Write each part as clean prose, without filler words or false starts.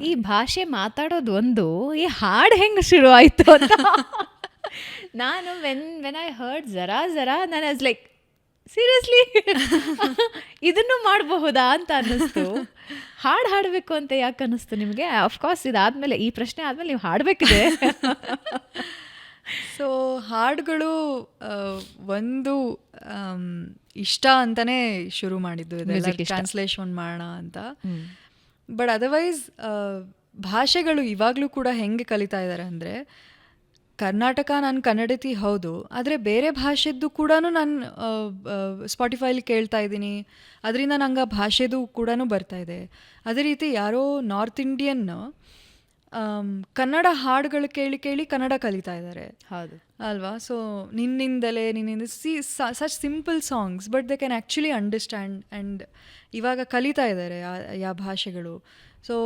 ಈ ಭಾಷೆ ಮಾತಾಡೋದು ಒಂದು, ಈ ಹಾಡು ಹೆಂಗೆ ಶುರು ಆಯಿತು ಅಂತ ನಾನು ವೆನ್ ಐ ಹರ್ಡ್ ಜರಾ ಜರಾ ನಾನು ಆಸ್ ಲೈಕ್ ಸೀರಿಯಸ್ಲಿ ಇದನ್ನು ಮಾಡಬಹುದಾ ಅಂತ ಅನ್ನಿಸ್ತು. ಹಾಡು ಹಾಡಬೇಕು ಅಂತ ಯಾಕೆ ಅನ್ನಿಸ್ತು ನಿಮಗೆ? ಅಫ್ಕೋರ್ಸ್ ಇದಾದ್ಮೇಲೆ, ಈ ಪ್ರಶ್ನೆ ಆದಮೇಲೆ ನೀವು ಹಾಡಬೇಕಿದೆ. ಸೊ ಹಾಡುಗಳು ಒಂದು ಇಷ್ಟ ಅಂತಲೇ ಶುರು ಮಾಡಿದ್ದು ಇದೆಲ್ಲ ಟ್ರಾನ್ಸ್ಲೇಷನ್ ಮಾಡೋಣ ಅಂತ. ಬಟ್ ಅದರ್ವೈಸ್ ಭಾಷೆಗಳು ಇವಾಗಲೂ ಕೂಡ ಹೆಂಗೆ ಕಲಿತಾ ಇದ್ದಾರೆ ಅಂದರೆ, ಕರ್ನಾಟಕ ನಾನು ಕನ್ನಡತಿ ಹೌದು, ಆದರೆ ಬೇರೆ ಭಾಷೆದ್ದು ಕೂಡ ನಾನು ಸ್ಪಾಟಿಫೈಲಿ ಕೇಳ್ತಾ ಇದ್ದೀನಿ, ಅದರಿಂದ ನಂಗೆ ಆ ಭಾಷೆದು ಕೂಡ ಬರ್ತಾ ಇದೆ. ಅದೇ ರೀತಿ ಯಾರೋ ನಾರ್ತ್ ಇಂಡಿಯನ್ ಕನ್ನಡ ಹಾಡುಗಳು ಕೇಳಿ ಕೇಳಿ ಕನ್ನಡ ಕಲಿತಾ ಇದ್ದಾರೆ. ಹೌದು ಅಲ್ವಾ? ಸೊ ನಿನ್ನಿಂದ such simple songs but they can actually understand and ಇವಾಗ ಕಲಿತಾ ಇದ್ದಾರೆ ಯಾವ ಭಾಷೆಗಳು. ಸೊ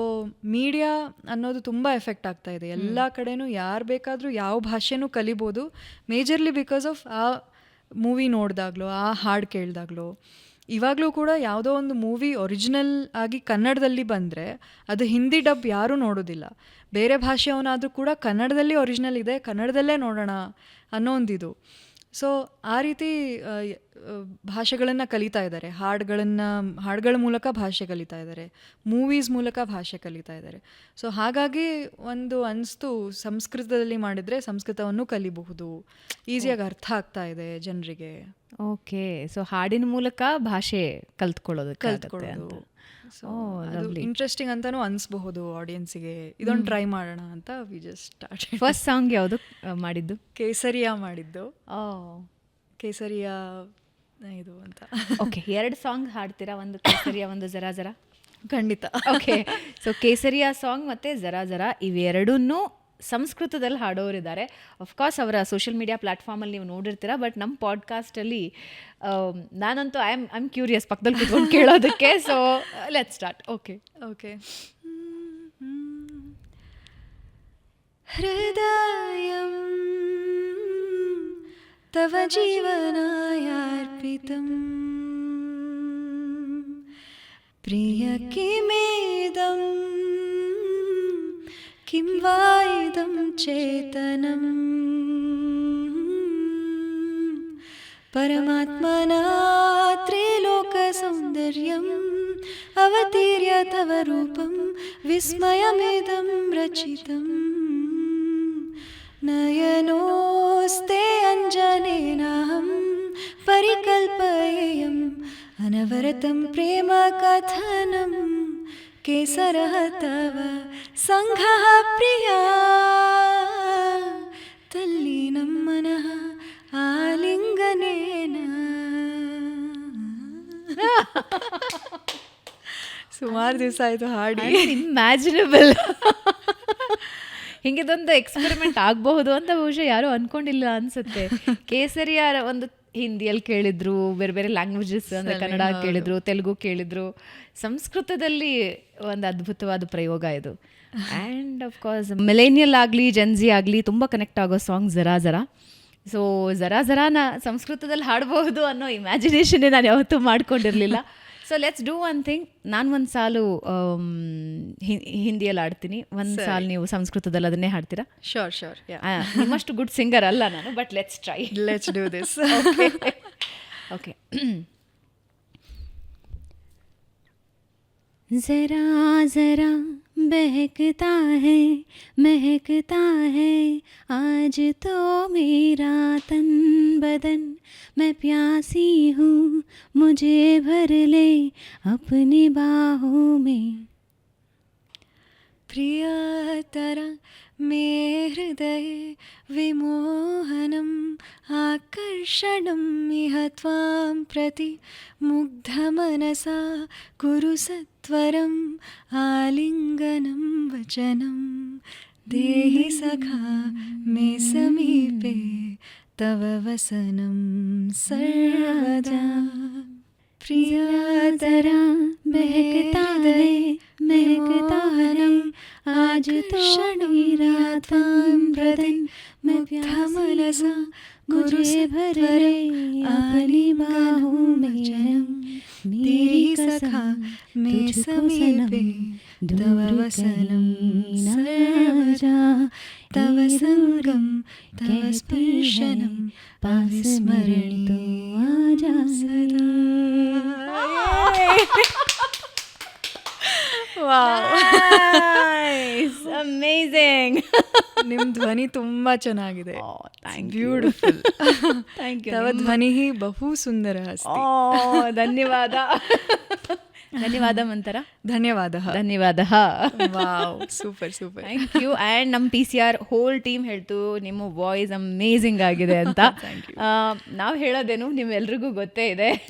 ಮೀಡಿಯಾ ಅನ್ನೋದು ತುಂಬ ಎಫೆಕ್ಟ್ ಆಗ್ತಾ ಇದೆ. ಎಲ್ಲ ಕಡೆನೂ ಯಾರು ಬೇಕಾದರೂ ಯಾವ ಭಾಷೆನೂ ಕಲಿಬೋದು, ಮೇಜರ್ಲಿ ಬಿಕಾಸ್ ಆಫ್ ಆ ಮೂವಿ ನೋಡಿದಾಗ್ಲೋ ಆ ಹಾಡು ಕೇಳಿದಾಗ್ಲೋ. ಇವಾಗಲೂ ಕೂಡ ಯಾವುದೋ ಒಂದು ಮೂವಿ ಒರಿಜಿನಲ್ ಆಗಿ ಕನ್ನಡದಲ್ಲಿ ಬಂದರೆ ಅದು ಹಿಂದಿ ಡಬ್ ಯಾರೂ ನೋಡೋದಿಲ್ಲ. ಬೇರೆ ಭಾಷೆಯವನಾದರೂ ಕೂಡ ಕನ್ನಡದಲ್ಲಿ ಒರಿಜಿನಲ್ ಇದೆ, ಕನ್ನಡದಲ್ಲೇ ನೋಡೋಣ ಅನ್ನೋ ಒಂದಿದು. ಸೊ ಆ ರೀತಿ ಭಾಷೆಗಳನ್ನು ಕಲಿತಾ ಇದ್ದಾರೆ, ಹಾಡುಗಳ ಮೂಲಕ ಭಾಷೆ ಕಲಿತಾ ಇದ್ದಾರೆ, ಮೂವೀಸ್ ಮೂಲಕ ಭಾಷೆ ಕಲಿತಾ ಇದ್ದಾರೆ. ಸೊ ಹಾಗಾಗಿ ಒಂದು ಅನಿಸ್ತು, ಸಂಸ್ಕೃತದಲ್ಲಿ ಮಾಡಿದರೆ ಸಂಸ್ಕೃತವನ್ನು ಕಲಿಬಹುದು, ಈಸಿಯಾಗಿ ಅರ್ಥ ಆಗ್ತಾ ಇದೆ ಜನರಿಗೆ. ಓಕೆ, ಸೊ ಹಾಡಿನ ಮೂಲಕ ಭಾಷೆ ಕಲ್ತ್ಕೊಳ್ಳೋದು. ಸೊ ಅದು ಇಂಟ್ರೆಸ್ಟಿಂಗ್ ಅಂತಾನೂ ಅನಿಸ್ಬಹುದು ಆಡಿಯನ್ಸಿಗೆ. ಇದೊಂದು ಟ್ರೈ ಮಾಡೋಣ ಅಂತ we just start. First song ಯಾವುದು ಮಾಡಿದ್ದು? ಕೇಸರಿಯಾ ಮಾಡಿದ್ದು. ಕೇಸರಿಯಾ ಇದು ಅಂತ. ಓಕೆ, 2 ಸಾಂಗ್ ಹಾಡ್ತೀರಾ, ಒಂದು ಕೇಸರಿಯಾ, ಒಂದು ಜರಾ ಜರಾ? ಖಂಡಿತ. ಓಕೆ, ಸೊ ಕೇಸರಿಯಾ ಸಾಂಗ್ ಮತ್ತು ಜರಾ ಜರಾ ಇವೆರಡನ್ನೂ ಸಂಸ್ಕೃತದಲ್ಲಿ ಹಾಡೋರಿದ್ದಾರೆ. ಅಫ್ಕೋರ್ಸ್ ಅವರ ಸೋಷಿಯಲ್ ಮೀಡಿಯಾ ಪ್ಲ್ಯಾಟ್ಫಾರ್ಮಲ್ಲಿ ನೀವು ನೋಡಿರ್ತೀರ. ಬಟ್ ನಮ್ಮ ಪಾಡ್ಕಾಸ್ಟಲ್ಲಿ ನಾನಂತೂ ಐ ಆಮ್ ಕ್ಯೂರಿಯಸ್ ಪಕ್ಕದಲ್ಲಿ ಕೂತ್ಕೊಂಡು ಕೇಳೋದಕ್ಕೆ. So let's start. Okay okay. ಹೃದಯಂ ತವ ಜೀವನಾಯ ಅರ್ಪಿತಂ ಪ್ರಿಯ ಕಿಮೇದಂ किं वा इदं चेतनं परमात्मना त्रिलोकसौन्दर्यम् अवतीर्य तव रूपं विस्मयमिदं रचितं नयनोस्ते अञ्जनेनाहं परिकल्पयेयम् अनवरतं प्रेमकथनं केसरः तव संघः प्रिया तल्लीनं मनः आलिङ्गनेन. ಸುಮಾರು ದಿವಸ ಆಯಿತು ಹಾಡಿ. ಇಮ್ಯಾಜಿನಬಲ್. ಹಿಂಗಿದೊಂದು ಎಕ್ಸ್ಪೆರಿಮೆಂಟ್ ಆಗಬಹುದು ಅಂತ ಬಹುಶಃ ಯಾರೂ ಅಂದ್ಕೊಂಡಿಲ್ಲ ಅನಿಸುತ್ತೆ. ಕೇಸರಿಯ ಒಂದು ಹಿಂದಿಯಲ್ಲಿ ಕೇಳಿದ್ರು, ಬೇರೆ ಬೇರೆ ಲ್ಯಾಂಗ್ವೇಜಸ್ ಅಂದರೆ ಕನ್ನಡ ಕೇಳಿದ್ರು, ತೆಲುಗು ಕೇಳಿದ್ರು, ಸಂಸ್ಕೃತದಲ್ಲಿ ಒಂದು ಅದ್ಭುತವಾದ ಪ್ರಯೋಗ ಇದು. ಆ್ಯಂಡ್ ಅಫ್ಕೋರ್ಸ್ ಮಿಲೇನಿಯಲ್ ಆಗಲಿ ಜೆನ್ಜಿ ಆಗಲಿ ತುಂಬ ಕನೆಕ್ಟ್ ಆಗೋ ಸಾಂಗ್ ಜರಾ ಜರಾ. ಸೊ ಜರಾ ಜರಾನ ಸಂಸ್ಕೃತದಲ್ಲಿ ಹಾಡಬಹುದು ಅನ್ನೋ ಇಮ್ಯಾಜಿನೇಷನ್ನೇ ನಾನು ಯಾವತ್ತೂ ಮಾಡ್ಕೊಂಡಿರಲಿಲ್ಲ. So let's do one thing. ನಾನು ಒಂದು ಸಾಲು ಹಿಂದಿಯಲ್ಲಿ ಆಡ್ತೀನಿ, ಒಂದು ಸಾಲು ನೀವು ಸಂಸ್ಕೃತದಲ್ಲಿ ಅದನ್ನೇ ಹಾಡ್ತೀರಾ? Sure sure. ನಿಮ್ಮಷ್ಟು ಗುಡ್ ಸಿಂಗರ್ ಅಲ್ಲ ನಾನು, but let's try. Let's do this. Okay. ज़रा ज़रा बहकता है महकता है आज तो मेरा तन बदन, मैं प्यासी हूँ मुझे भर ले अपनी बाहों में. प्रियतरा मे हृदय विमोहनम् आकर्षणम् इह त्वां प्रति मुग्धमनसा कुरु सत्वरम् आलिङ्गनं वचनं देहि सखा मे समीपे तव वसनं सर्वदा. प्रियतरा बहकता है महकता है आज तो मेरा त्वां प्रति मुग्धमनसा गुरु से भरे अपनी बाहों में जन्म तेरी सखा मैं समीपे तव वसनं सर्वदा तव संगं तव स्पर्शनं पाविस्मरणीतो आजा सदा. ಅಮೇಝಿಂಗ್. ನಿಮ್ಮ ಧ್ವನಿ ತುಂಬಾ ಚೆನ್ನಾಗಿದೆ. ಬ್ಯೂಟಿಫುಲ್. Thank you. ತವ ಧ್ವನಿ ಬಹು ಸುಂದರ ಅಸ್ತಿ. ಧನ್ಯವಾದ. ಧನ್ಯವಾದ ಮಂತರ. ಧನ್ಯವಾದ. ಧನ್ಯವಾದ. Wow, super super. Thank you. And ನಮ್ಮ PCR ಹೋಲ್ ಟೀಮ್ ಹೇಳ್ತು ನಿಮ್ಮ ವಾಯ್ಸ್ ಅಮೇಝಿಂಗ್ ಆಗಿದೆ ಅಂತ. ನಾವು ಹೇಳೋದೇನು ನಿಮ್ಮೆಲ್ರಿಗೂ ಗೊತ್ತೇ ಇದೆ.